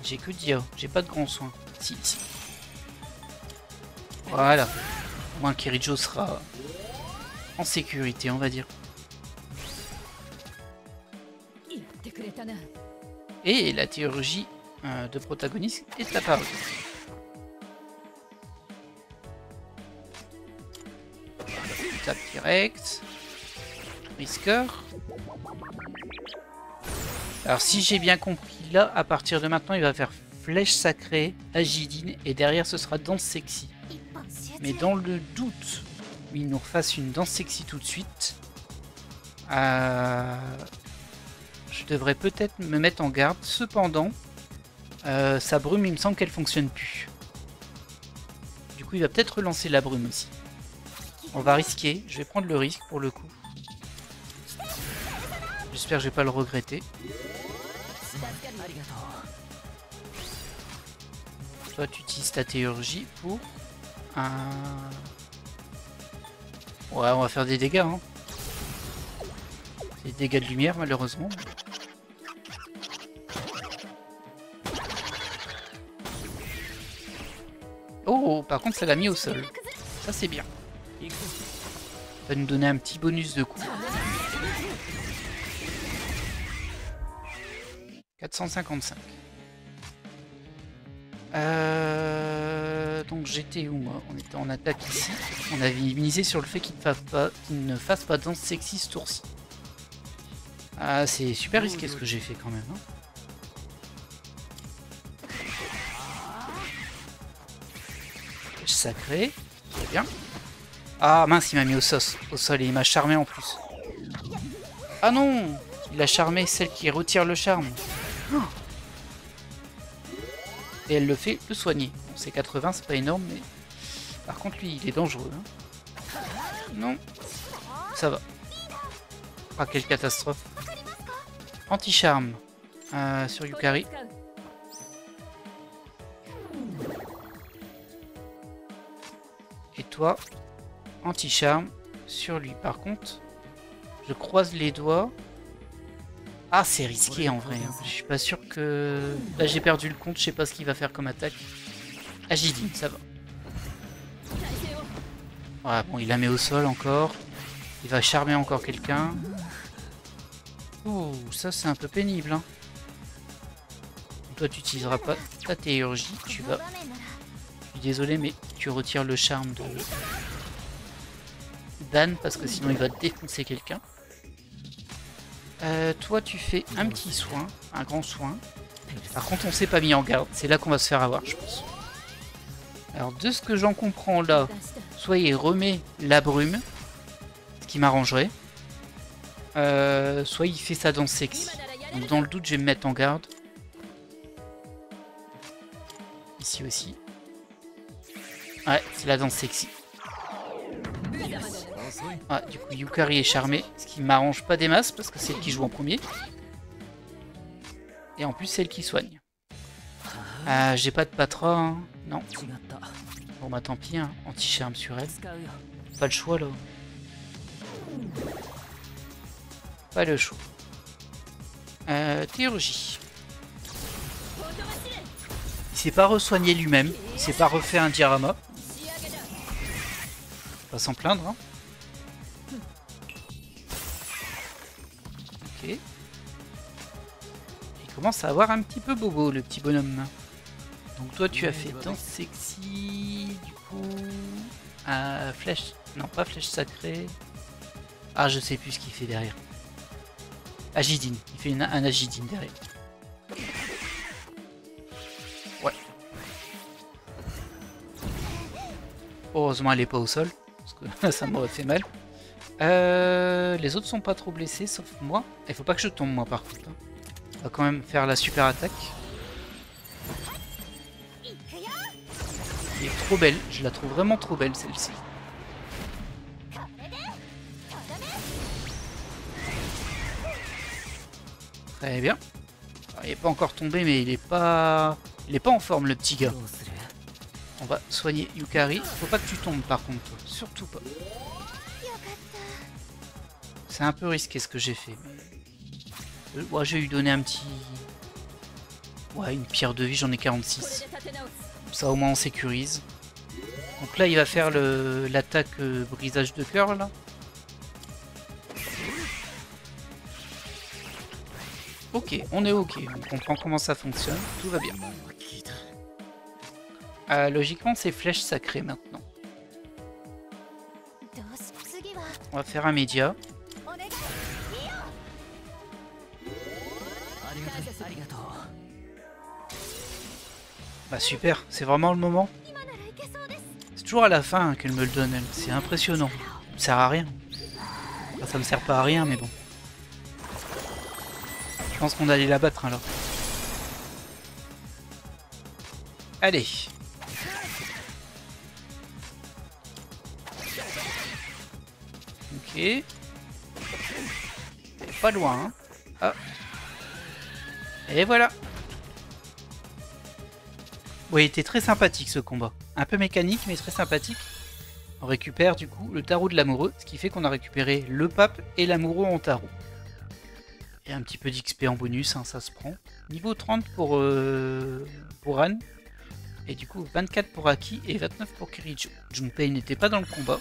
J'ai que Dia, j'ai pas de grand soin. Si, ici. Voilà. Au moins Kirijo sera en sécurité, on va dire. Et la théologie de protagoniste est apparue. Tape direct. Risqueur. Alors si j'ai bien compris, là, à partir de maintenant, il va faire flèche sacrée, Agidine, et derrière ce sera danse sexy. Mais dans le doute où il nous refasse une danse sexy tout de suite, je devrais peut-être me mettre en garde. Cependant, sa brume, il me semble qu'elle fonctionne plus. Du coup, il va peut-être relancer la brume aussi. On va risquer, je vais prendre le risque pour le coup. J'espère que je vais pas le regretter. Toi, tu utilises ta théurgie pour un... Ouais, on va faire des dégâts. Hein. Des dégâts de lumière, malheureusement. Oh, par contre, ça l'a mis au sol. Ça, c'est bien. Ça va nous donner un petit bonus de coup. 455. Donc j'étais où moi? On était en attaque ici. On avait misé sur le fait qu'il ne fasse pas danse sexy ce tour-ci. Ah, c'est super risqué ce que j'ai fait quand même. Hein. Sacré, très bien. Ah mince, il m'a mis au sol et il m'a charmé en plus. Ah non, il a charmé celle qui retire le charme. Oh. Et elle le fait le soigner. Bon, c'est 80, c'est pas énorme, mais par contre lui il est dangereux. Hein. Non, ça va. Ah quelle catastrophe. Anti-charme sur Yukari. Et toi, anti-charme sur lui. Par contre, je croise les doigts. Ah, c'est risqué en vrai. Hein. Je suis pas sûr que... Là, j'ai perdu le compte. Je sais pas ce qu'il va faire comme attaque. Agidine, ça va. Voilà, bon, il la met au sol encore. Il va charmer encore quelqu'un. Oh, ça, c'est un peu pénible. Hein. Toi, tu n'utiliseras pas ta théurgie. Tu vas... Je suis désolé, mais tu retires le charme de... Dan, parce que sinon, il va défoncer quelqu'un. Toi tu fais un petit soin, un grand soin. Par contre on s'est pas mis en garde, c'est là qu'on va se faire avoir je pense. Alors de ce que j'en comprends là, soit il remet la brume, ce qui m'arrangerait, soit il fait sa danse sexy. Donc dans le doute je vais me mettre en garde. Ici aussi. Ouais, c'est la danse sexy. Ah, du coup Yukari est charmé, ce qui m'arrange pas des masses parce que c'est elle qui joue en premier. Et en plus c'est elle qui soigne. J'ai pas de patron, hein. Non. Bon bah tant pis, hein. Anti-charme sur elle. Pas le choix là. Pas le choix. Théurgie. Il s'est pas re-soigné lui-même, il s'est pas refait un diorama. Pas s'en plaindre, hein. Ok. Il commence à avoir un petit peu bobo le petit bonhomme. Donc toi tu as fait danse sexy, du coup... flèche... Non pas flèche sacrée. Ah je sais plus ce qu'il fait derrière. Agidine, il fait un agidine derrière. Ouais. Heureusement elle est pas au sol, parce que ça m'aurait fait mal. Les autres sont pas trop blessés, sauf moi. Il faut pas que je tombe moi par contre. On va quand même faire la super attaque. Elle est trop belle, je la trouve vraiment trop belle celle-ci. Très bien. Il est pas encore tombé, mais il est pas en forme, le petit gars. どうする On va soigner Yukari. Faut pas que tu tombes par contre, toi. Surtout pas. よかっ C'est un peu risqué ce que j'ai fait. Mais... ouais, je vais lui donner un petit... ouais, une pierre de vie, j'en ai 46. これで立て直す Ça au moins on sécurise. Donc là il va faire l'attaque brisage de cœur là. Ok, on est ok, on comprend comment ça fonctionne, tout va bien. 今のは聞いた Logiquement c'est flèche sacrée maintenant. た。どうし次は On va faire un média. お願い。ありがとうありがとう Bah super, c'est vraiment le moment. 今ならいけそうです。 C'est toujours à la fin qu'elle me le donne, elle. C'est impressionnant. Ça me sert à rien. Enfin, ça me sert pas à rien, mais bon. Je pense qu'on allait la battre alors. Allez. Ok. Pas loin, hein. Ah. Et voilà. Oui, il était très sympathique ce combat. Un peu mécanique, mais très sympathique. On récupère du coup le tarot de l'amoureux, ce qui fait qu'on a récupéré le pape et l'amoureux en tarot. Et un petit peu d'XP en bonus, hein, ça se prend. Niveau 30 pour Anne. Et du coup 24 pour Aki et 29 pour Kirijo. Junpei n'était pas dans le combat.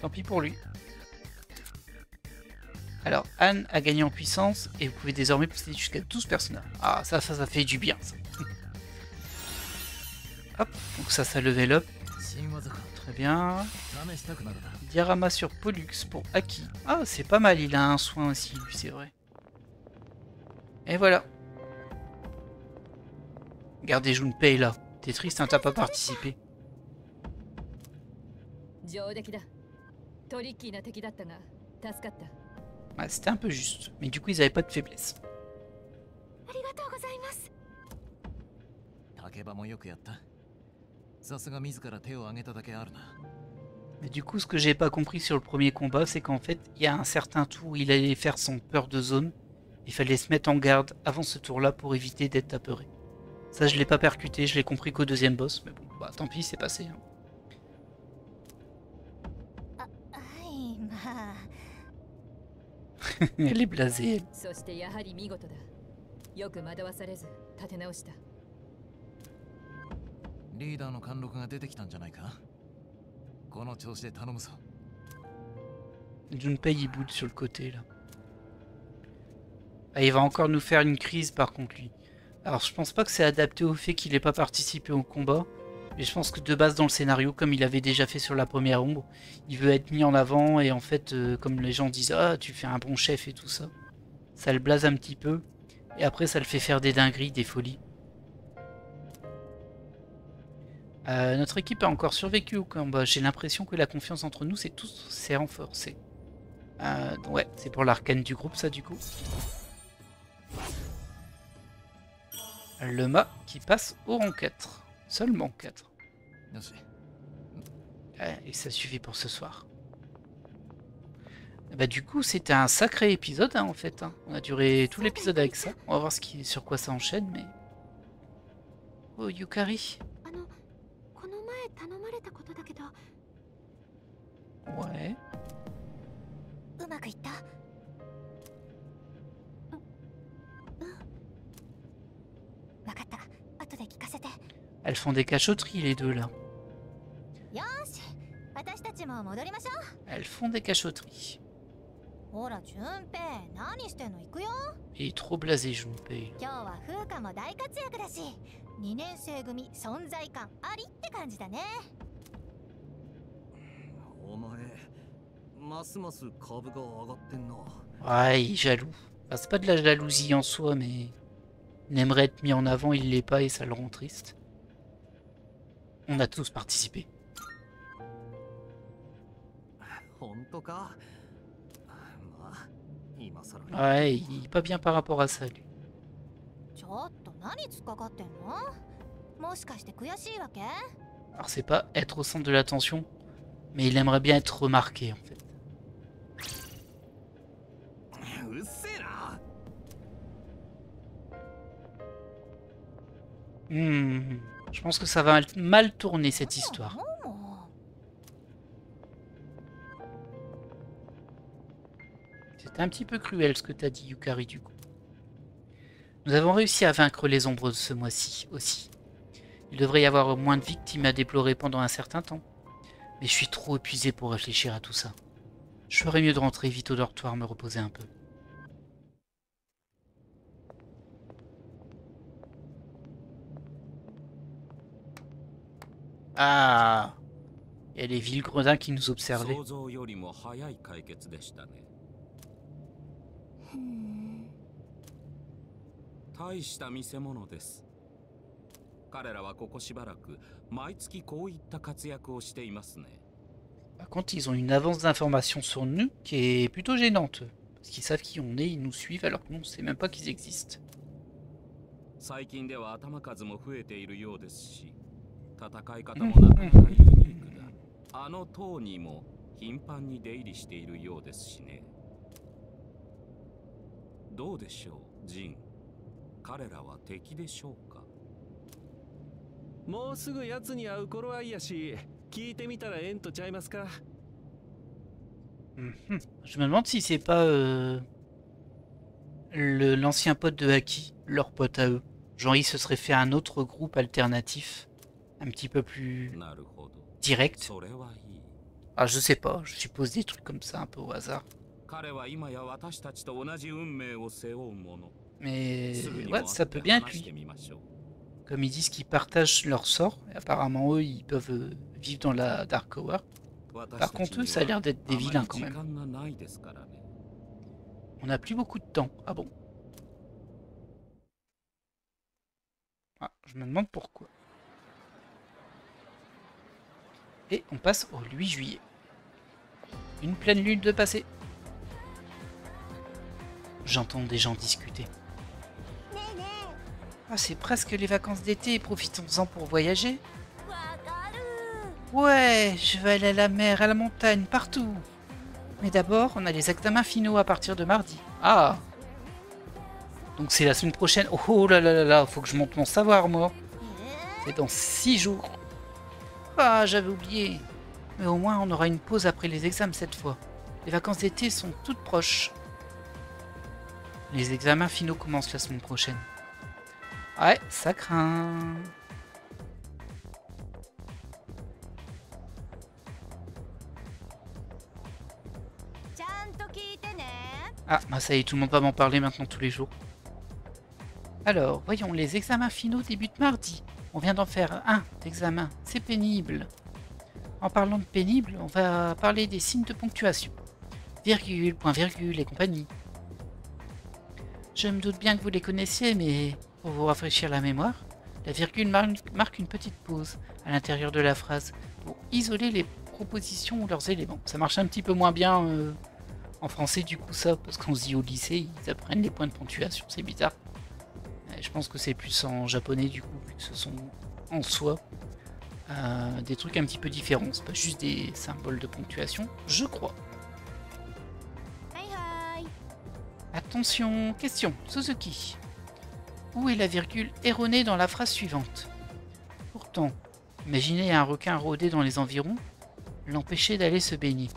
Tant pis pour lui. Alors Anne a gagné en puissance et vous pouvez désormais posséder jusqu'à 12 personnages. Ah ça fait du bien ça. Hop, donc ça level up. 新技か Très bien. 試したくなるな Diarama sur Pollux pour Aki. Ah, c'est pas mal, il a un soin aussi, lui, c'est vrai. Et voilà. Regardez Junpei là. T'es triste, hein, t'as pas participé. 上出来だトリッキーな敵だったが助かった Ouais, c'était un peu juste. Mais du coup, ils avaient pas de faiblesse. ありがとうございます。竹場もよくやったさすが自ら手を挙げただけあるな Mais du coup, ce que j'ai pas compris sur le premier combat, c'est qu'en fait, il y a un certain tour où il allait faire son peur de zone. Il fallait se mettre en garde avant ce tour-là pour éviter d'être apeuré. Ça, je l'ai pas percuté, je l'ai compris qu'au deuxième boss. Mais bon, bah tant pis, c'est passé. Hein. はいまあ Elle est blasée. Elle. そしてやはり見事だよく惑わされず立て直したリーダーの貫禄が出てきたんじゃないかこの調子で頼むぞ Junpei, il boude sur le côté là. Ah, il va encore nous faire une crise par contre lui. Alors je pense pas que c'est adapté au fait qu'il ait pas participé au combat. Mais je pense que de base dans le scénario, comme il avait déjà fait sur la première ombre, il veut être mis en avant et en fait comme les gens disent ah tu fais un bon chef et tout ça. Ça le blase un petit peu. Et après ça le fait faire des dingueries, des folies. Notre équipe a encore survécu au combat. J'ai l'impression que la confiance entre nous s'est renforcée. Ouais, c'est pour l'arcane du groupe ça du coup. Le mât qui passe au rang 4. Seulement 4. よし Et ça suffit pour ce soir. Bah du coup c'était un sacré épisode hein, en fait. Hein. On a duré tout l'épisode avec ça. On va voir sur quoi ça enchaîne mais... Oh Yukari. この前頼まれたことだけど Ouais. うまくいった。わかった。後で聞かせて。 Elles font des cachotteries les deux là. よーし、私たちも戻りましょう。 Elles font des cachotteries. ほら、順平、何してんの？行くよ。 Il est trop blasé Junpei. 今日は風花も大活躍だし、2年生組存在感ありって感じだね。お前ますます株が上がってんな Ouais, il est jaloux. Enfin, c'est pas de la jalousie en soi mais... Il aimerait être mis en avant, il l'est pas et ça le rend triste. On a tous participé. 本当かまあ今更 Ouais, il est pas bien par rapport à ça lui. ちょっと何突っかかってんの？もしかして悔しいわけ？ Alors c'est pas être au centre de l'attention, mais il aimerait bien être remarqué en fait. うっせえな Je pense que ça va mal tourner cette histoire. C'était un petit peu cruel ce que t'as dit, Yukari, du coup. Nous avons réussi à vaincre les ombres ce mois-ci aussi. Il devrait y avoir moins de victimes à déplorer pendant un certain temps. Mais je suis trop épuisé pour réfléchir à tout ça. Je ferais mieux de rentrer vite au dortoir, me reposer un peu. Ah, il y a les villes gredins qui nous observaient. 想像よりも早い解決でしたね。大した見せ物です。彼らはここしばらく毎月こういった活躍をしていますね。Par contre, ils ont une avance d'informations sur nous qui est plutôt gênante. Parce qu'ils savent qui on est, ils nous suivent alors que nous on sait même pas qu'ils existent. 最近では頭数も増えているようですし、戦い方もなかなかユニークだ。あの塔にも頻繁に出入りしているようですしね。どうでしょう、ジン。彼らは敵でしょうか。もうすぐ奴に会う頃合いやし、聞いてみたらええんとちゃいますか。Je me demande si c'est pas l'ancien pote de Haki, leur pote à eux. Genre ils se seraient fait un autre groupe alternatif, un petit peu plus なるほど。 direct. それはいい。 Ah je sais pas, je suppose des trucs comme ça un peu au hasard. 彼は今や私たちと同じ運命を背負うもの。 Mais すぐに ouais, も ça 会って peut bien être 話して lui. みましょう。 Comme ils disent qu'ils partagent leur sort, et apparemment eux ils peuvent vivre dans la Dark Tower. Par contre eux ça a l'air d'être des vilains quand même. On n'a plus beaucoup de temps. Ah bon? Ah, je me demande pourquoi. Et on passe au 8 juillet. Une pleine lune de passé. J'entends des gens discuter. Ah, c'est presque les vacances d'été, profitons-en pour voyager. Ouais, je vais aller à la mer, à la montagne, partout. Mais d'abord, on a les examens finaux à partir de mardi. Ah! Donc c'est la semaine prochaine. Oh là là là là, faut que je monte mon savoir, moi. C'est dans 6 jours. Ah, j'avais oublié. Mais au moins, on aura une pause après les examens cette fois. Les vacances d'été sont toutes proches. Les examens finaux commencent la semaine prochaine. Ouais, ça craint. Ah, bah ça y est, tout le monde va m'en parler maintenant tous les jours. Alors, voyons, les examens finaux débutent mardi. On vient d'en faire un d'examen. C'est pénible. En parlant de pénible, on va parler des signes de ponctuation. Virgule, point virgule et compagnie. Je me doute bien que vous les connaissiez, mais pour vous rafraîchir la mémoire, la virgule marque une petite pause à l'intérieur de la phrase pour isoler les propositions ou leurs éléments. Ça marche un petit peu moins bien en français du coup ça, parce qu'on se dit au lycée, ils apprennent les points de ponctuation, c'est bizarre. Je pense que c'est plus en japonais du coup, vu que ce sont en soi des trucs un petit peu différents, c'est pas juste des symboles de ponctuation, je crois. Attention, question, Suzuki. Où est la virgule erronée dans la phrase suivante? Pourtant, imaginez un requin rôder dans les environs, l'empêcher d'aller se baigner,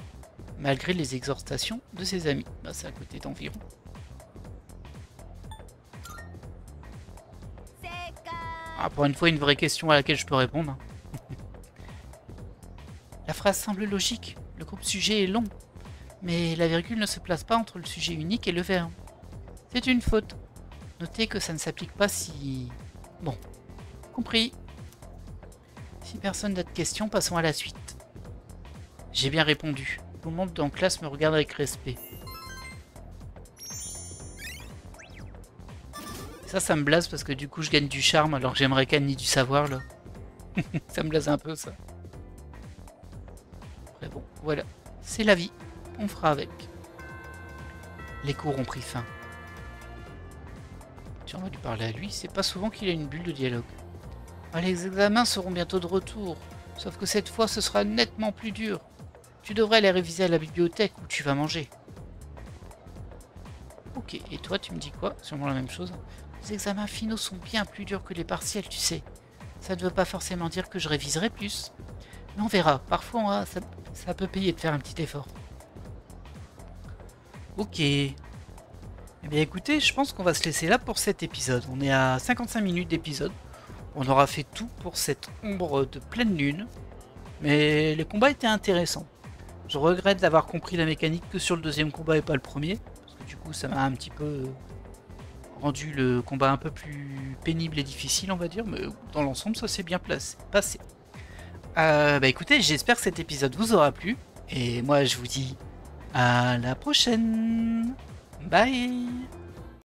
malgré les exhortations de ses amis. Bah, c'est à côté d'environ. Ah, pour une fois, une vraie question à laquelle je peux répondre. La phrase semble logique, le groupe sujet est long, mais la virgule ne se place pas entre le sujet unique et le verbe. C'est une faute. Notez que ça ne s'applique pas si... Bon, compris. Si personne n'a de questions, passons à la suite. J'ai bien répondu. Tout le monde en classe me regarde avec respect. Ça me blase parce que du coup je gagne du charme alors que j'aimerais gagner du savoir là. Ça me blase un peu ça. Après bon, voilà. C'est la vie. On fera avec. Les cours ont pris fin. Tiens, on va lui parler à lui. C'est pas souvent qu'il a une bulle de dialogue. Ah, les examens seront bientôt de retour. Sauf que cette fois ce sera nettement plus dur. Tu devrais aller réviser à la bibliothèque où tu vas manger. Ok, et toi tu me dis quoi? Sûrement la même chose. Les examens finaux sont bien plus durs que les partiels, tu sais. Ça ne veut pas forcément dire que je réviserai plus. Mais on verra. Parfois, ça peut payer de faire un petit effort. Ok. Eh bien écoutez, je pense qu'on va se laisser là pour cet épisode. On est à 55 minutes d'épisode. On aura fait tout pour cette ombre de pleine lune. Mais les combats étaient intéressants. Je regrette d'avoir compris la mécanique que sur le deuxième combat et pas le premier. Parce que du coup ça m'a un petit peu rendu le combat un peu plus pénible et difficile on va dire. Mais dans l'ensemble ça s'est bien passé. Bah écoutez, j'espère que cet épisode vous aura plu. Et moi je vous dis à la prochaine. Bye.